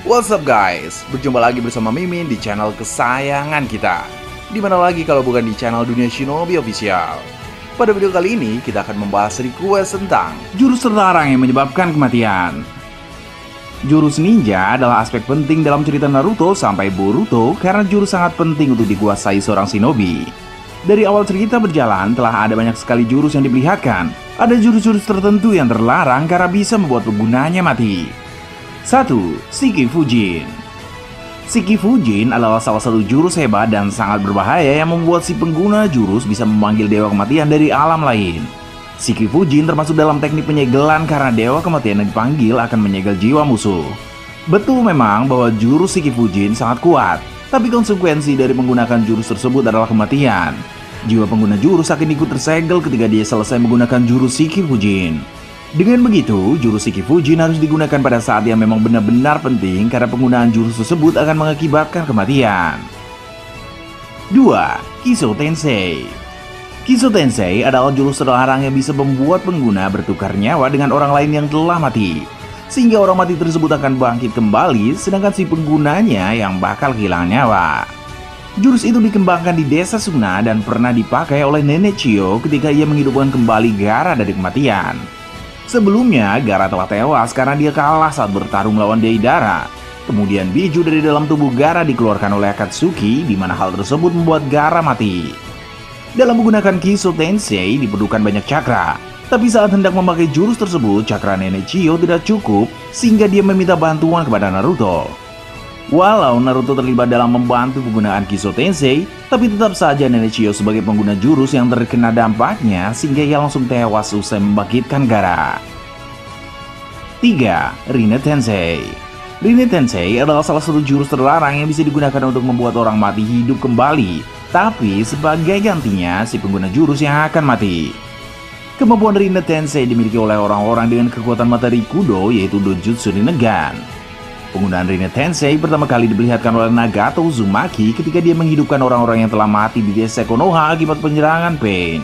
What's up guys, berjumpa lagi bersama Mimin di channel kesayangan kita. Dimana lagi kalau bukan di channel Dunia Shinobi Official. Pada video kali ini kita akan membahas request tentang jurus terlarang yang menyebabkan kematian. Jurus ninja adalah aspek penting dalam cerita Naruto sampai Boruto karena jurus sangat penting untuk dikuasai seorang shinobi. Dari awal cerita berjalan telah ada banyak sekali jurus yang diperlihatkan. Ada jurus-jurus tertentu yang terlarang karena bisa membuat penggunanya mati. 1. Shiki Fujin. Shiki Fujin adalah salah satu jurus hebat dan sangat berbahaya yang membuat si pengguna jurus bisa memanggil dewa kematian dari alam lain. Shiki Fujin termasuk dalam teknik penyegelan karena dewa kematian yang dipanggil akan menyegel jiwa musuh. Betul memang bahwa jurus Shiki Fujin sangat kuat, tapi konsekuensi dari menggunakan jurus tersebut adalah kematian. Jiwa pengguna jurus akan ikut tersegel ketika dia selesai menggunakan jurus Shiki Fujin. Dengan begitu, jurus Shiki Fujin harus digunakan pada saat yang memang benar-benar penting karena penggunaan jurus tersebut akan mengakibatkan kematian. 2. Kiso Tensei. Kiso Tensei adalah jurus terlarang yang bisa membuat pengguna bertukar nyawa dengan orang lain yang telah mati. Sehingga orang mati tersebut akan bangkit kembali, sedangkan si penggunanya yang bakal kehilangan nyawa. Jurus itu dikembangkan di desa Suna dan pernah dipakai oleh Nenek Chiyo ketika ia menghidupkan kembali Gaara dari kematian. Sebelumnya, Gaara telah tewas karena dia kalah saat bertarung melawan Deidara. Kemudian biju dari dalam tubuh Gaara dikeluarkan oleh Akatsuki, di mana hal tersebut membuat Gaara mati. Dalam menggunakan Kiso Tensei diperlukan banyak cakra, tapi saat hendak memakai jurus tersebut, cakra Nenek Chiyo tidak cukup, sehingga dia meminta bantuan kepada Naruto. Walau Naruto terlibat dalam membantu penggunaan Kiso Tensei, tapi tetap saja Nenek Chiyo sebagai pengguna jurus yang terkena dampaknya sehingga ia langsung tewas usai membangkitkan Gaara. 3. Rinne Tensei. Rinne Tensei adalah salah satu jurus terlarang yang bisa digunakan untuk membuat orang mati hidup kembali, tapi sebagai gantinya si pengguna jurus yang akan mati. Kemampuan Rinne Tensei dimiliki oleh orang-orang dengan kekuatan materi kudo, yaitu Dojutsu Rinnegan. Penggunaan Rinne Tensei pertama kali diperlihatkan oleh Nagato Uzumaki ketika dia menghidupkan orang-orang yang telah mati di desa Konoha akibat penyerangan Pain.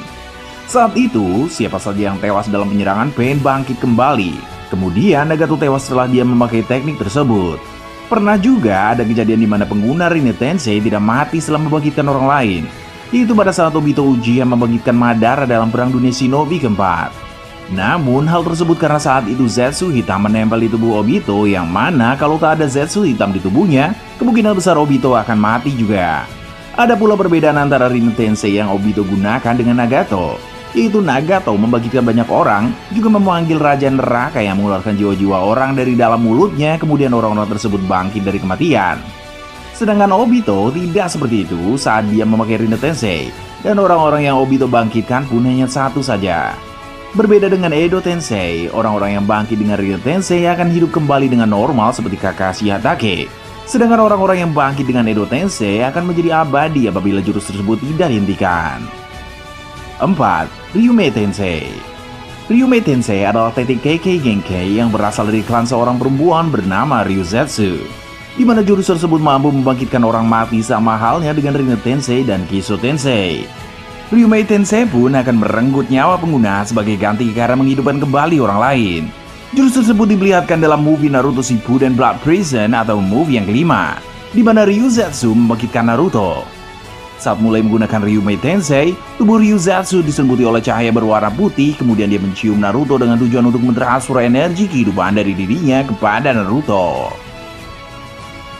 Saat itu, siapa saja yang tewas dalam penyerangan Pain bangkit kembali. Kemudian Nagato tewas setelah dia memakai teknik tersebut. Pernah juga ada kejadian di mana pengguna Rinne Tensei tidak mati setelah membangkitkan orang lain, yaitu pada saat Obito ujian membangkitkan Madara dalam Perang Dunia Shinobi keempat. Namun hal tersebut karena saat itu Zetsu hitam menempel di tubuh Obito, yang mana kalau tak ada Zetsu hitam di tubuhnya, kemungkinan besar Obito akan mati juga. Ada pula perbedaan antara Rinne Tensei yang Obito gunakan dengan Nagato, yaitu Nagato membangkitkan banyak orang, juga memanggil Raja Neraka yang mengeluarkan jiwa-jiwa orang dari dalam mulutnya, kemudian orang-orang tersebut bangkit dari kematian. Sedangkan Obito tidak seperti itu saat dia memakai Rinne Tensei, dan orang-orang yang Obito bangkitkan pun hanya satu saja. Berbeda dengan Edo Tensei, orang-orang yang bangkit dengan Rinne Tensei akan hidup kembali dengan normal seperti Kakashi Hatake. Sedangkan orang-orang yang bangkit dengan Edo Tensei akan menjadi abadi apabila jurus tersebut tidak dihentikan. 4. Ryume Tensei. Ryume Tensei adalah teknik Kekkei Genkai yang berasal dari klan seorang perempuan bernama Ryuzetsu, di mana jurus tersebut mampu membangkitkan orang mati sama halnya dengan Rinne Tensei dan Kiso Tensei. Ryume Tensei pun akan merenggut nyawa pengguna sebagai ganti karena menghidupkan kembali orang lain. Jurus tersebut diperlihatkan dalam movie Naruto Shippuden Blood Prison atau movie yang kelima, di mana Ryuzetsu membangkitkan Naruto. Saat mulai menggunakan Ryume Tensei, tubuh Ryuzetsu diselimuti oleh cahaya berwarna putih, kemudian dia mencium Naruto dengan tujuan untuk mentransfer energi kehidupan dari dirinya kepada Naruto.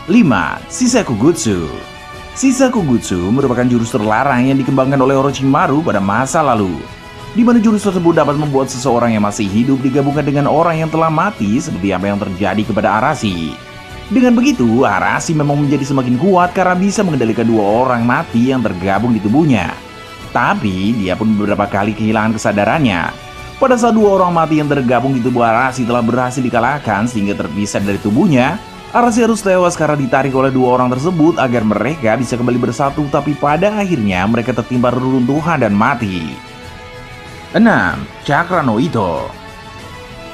5. Shisakugutsu. Shisakugutsu merupakan jurus terlarang yang dikembangkan oleh Orochimaru pada masa lalu, di mana jurus tersebut dapat membuat seseorang yang masih hidup digabungkan dengan orang yang telah mati seperti apa yang terjadi kepada Arashi. Dengan begitu, Arashi memang menjadi semakin kuat karena bisa mengendalikan dua orang mati yang tergabung di tubuhnya. Tapi, dia pun beberapa kali kehilangan kesadarannya. Pada saat dua orang mati yang tergabung di tubuh Arashi telah berhasil dikalahkan sehingga terpisah dari tubuhnya, Arashi harus tewas karena ditarik oleh dua orang tersebut agar mereka bisa kembali bersatu, tapi pada akhirnya mereka tertimpa reruntuhan dan mati. 6. Chakra no Ito.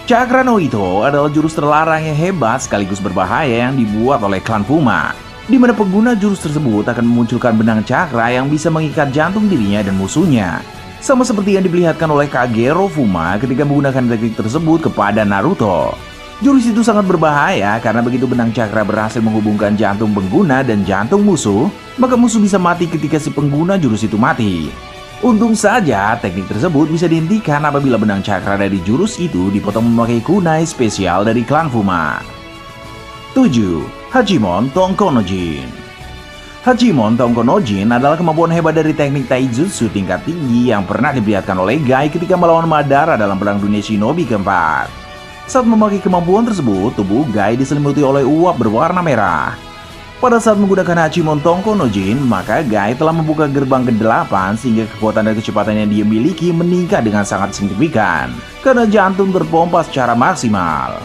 Chakra no Ito adalah jurus terlarang yang hebat sekaligus berbahaya yang dibuat oleh klan Fuma, di mana pengguna jurus tersebut akan memunculkan benang cakra yang bisa mengikat jantung dirinya dan musuhnya. Sama seperti yang diperlihatkan oleh Kagero Fuma ketika menggunakan teknik tersebut kepada Naruto. Jurus itu sangat berbahaya karena begitu benang cakra berhasil menghubungkan jantung pengguna dan jantung musuh, maka musuh bisa mati ketika si pengguna jurus itu mati. Untung saja teknik tersebut bisa dihentikan apabila benang cakra dari jurus itu dipotong memakai kunai spesial dari klan Fuma. 7. Hachimon Tongko no Jin. Hachimon Tongko no Jin adalah kemampuan hebat dari teknik taijutsu tingkat tinggi yang pernah diperlihatkan oleh Guy ketika melawan Madara dalam Perang Dunia Shinobi keempat. Saat memakai kemampuan tersebut, tubuh Guy diselimuti oleh uap berwarna merah. Pada saat menggunakan Hachimon Tongko no Jin, maka Guy telah membuka gerbang ke-8 sehingga kekuatan dan kecepatan yang dia miliki meningkat dengan sangat signifikan karena jantung terpompa secara maksimal.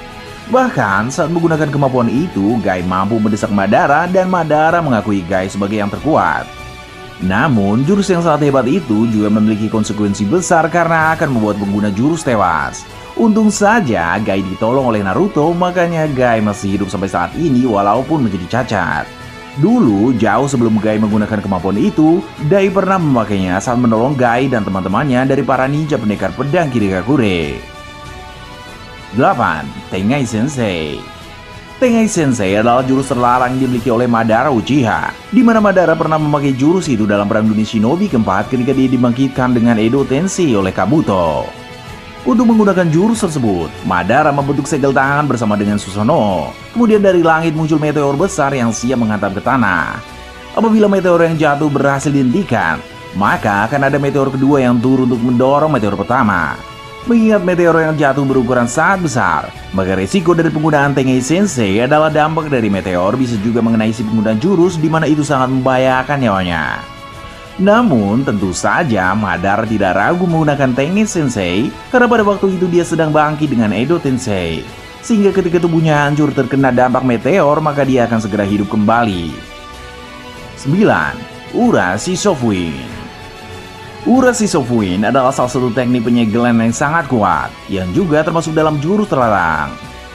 Bahkan saat menggunakan kemampuan itu, Guy mampu mendesak Madara dan Madara mengakui Guy sebagai yang terkuat. Namun, jurus yang sangat hebat itu juga memiliki konsekuensi besar karena akan membuat pengguna jurus tewas. Untung saja Guy ditolong oleh Naruto, makanya Guy masih hidup sampai saat ini walaupun menjadi cacat. Dulu, jauh sebelum Guy menggunakan kemampuan itu, Dai pernah memakainya saat menolong Guy dan teman-temannya dari para ninja pendekar pedang Kirigakure. 8. Tengai Sensei. Tengai Sensei adalah jurus terlarang yang dimiliki oleh Madara Uchiha, di mana Madara pernah memakai jurus itu dalam Perang Dunia Shinobi keempat ketika dia dibangkitkan dengan Edo Tensei oleh Kabuto. Untuk menggunakan jurus tersebut, Madara membentuk segel tangan bersama dengan Susanoo. Kemudian dari langit muncul meteor besar yang siap menghantam ke tanah. Apabila meteor yang jatuh berhasil dihentikan, maka akan ada meteor kedua yang turun untuk mendorong meteor pertama. Mengingat meteor yang jatuh berukuran sangat besar, maka resiko dari penggunaan Tengai Sensei adalah dampak dari meteor bisa juga mengenai si pengguna jurus, di mana itu sangat membahayakan nyawanya. Namun tentu saja Madara tidak ragu menggunakan Tengai Sensei karena pada waktu itu dia sedang bangkit dengan Edo Tensei, sehingga ketika tubuhnya hancur terkena dampak meteor maka dia akan segera hidup kembali. 9. Urashi Shofuin. Urashi Shofuin adalah salah satu teknik penyegelan yang sangat kuat yang juga termasuk dalam jurus terlarang.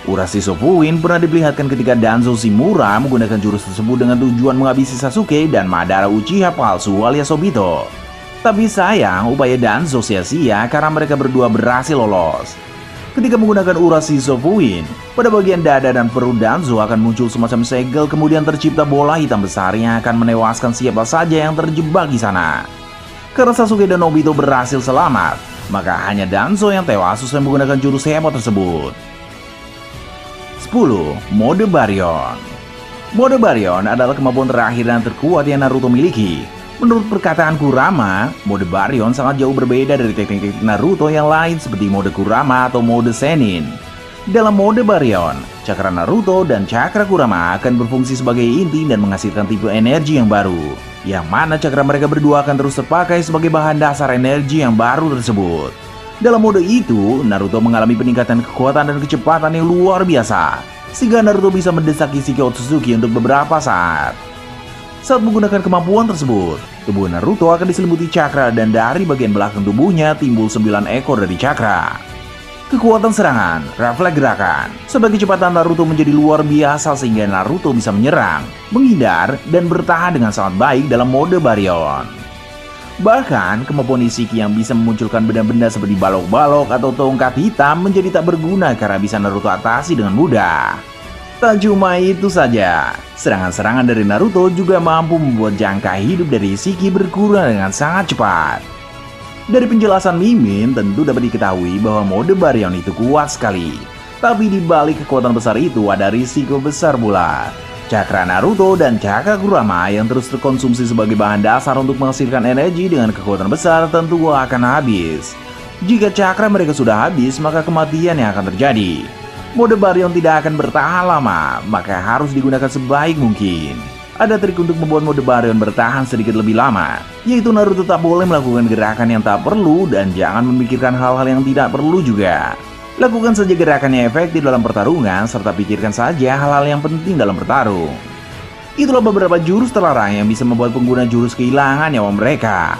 Urashi Shofuin pernah diperlihatkan ketika Danzo Shimura menggunakan jurus tersebut dengan tujuan menghabisi Sasuke dan Madara Uchiha palsu alias Obito. Tapi sayang, upaya Danzo sia-sia karena mereka berdua berhasil lolos. Ketika menggunakan Urashi Shofuin, pada bagian dada dan perut Danzo akan muncul semacam segel, kemudian tercipta bola hitam besar yang akan menewaskan siapa saja yang terjebak di sana. Karena Sasuke dan Obito berhasil selamat, maka hanya Danzo yang tewas sesuai menggunakan jurus hebat tersebut. 10. Mode Baryon. Mode Baryon adalah kemampuan terakhir dan terkuat yang Naruto miliki. Menurut perkataan Kurama, mode Baryon sangat jauh berbeda dari teknik Naruto yang lain seperti mode Kurama atau mode Sennin. Dalam mode Baryon, cakra Naruto dan cakra Kurama akan berfungsi sebagai inti dan menghasilkan tipe energi yang baru, yang mana cakra mereka berdua akan terus terpakai sebagai bahan dasar energi yang baru tersebut. Dalam mode itu, Naruto mengalami peningkatan kekuatan dan kecepatan yang luar biasa, sehingga Naruto bisa mendesak Shiki Otsutsuki untuk beberapa saat. Saat menggunakan kemampuan tersebut, tubuh Naruto akan diselimuti cakra dan dari bagian belakang tubuhnya timbul 9 ekor dari cakra. Kekuatan serangan, refleks gerakan, sebagai kecepatan Naruto menjadi luar biasa sehingga Naruto bisa menyerang, menghindar, dan bertahan dengan sangat baik dalam mode Baryon. Bahkan, kemampuan Ishiki yang bisa memunculkan benda-benda seperti balok-balok atau tongkat hitam menjadi tak berguna karena bisa Naruto atasi dengan mudah. Tak cuma itu saja, serangan-serangan dari Naruto juga mampu membuat jangka hidup dari Ishiki berkurang dengan sangat cepat. Dari penjelasan Mimin, tentu dapat diketahui bahwa mode Baryon itu kuat sekali. Tapi di balik kekuatan besar itu ada risiko besar pula. Cakra Naruto dan cakra Kurama yang terus terkonsumsi sebagai bahan dasar untuk menghasilkan energi dengan kekuatan besar tentu akan habis. Jika cakra mereka sudah habis, maka kematian yang akan terjadi. Mode Baryon tidak akan bertahan lama, maka harus digunakan sebaik mungkin. Ada trik untuk membuat mode Baryon bertahan sedikit lebih lama, yaitu Naruto tak boleh melakukan gerakan yang tak perlu dan jangan memikirkan hal-hal yang tidak perlu juga. Lakukan saja gerakan yang efektif dalam pertarungan, serta pikirkan saja hal-hal yang penting dalam bertarung. Itulah beberapa jurus terlarang yang bisa membuat pengguna jurus kehilangan nyawa mereka.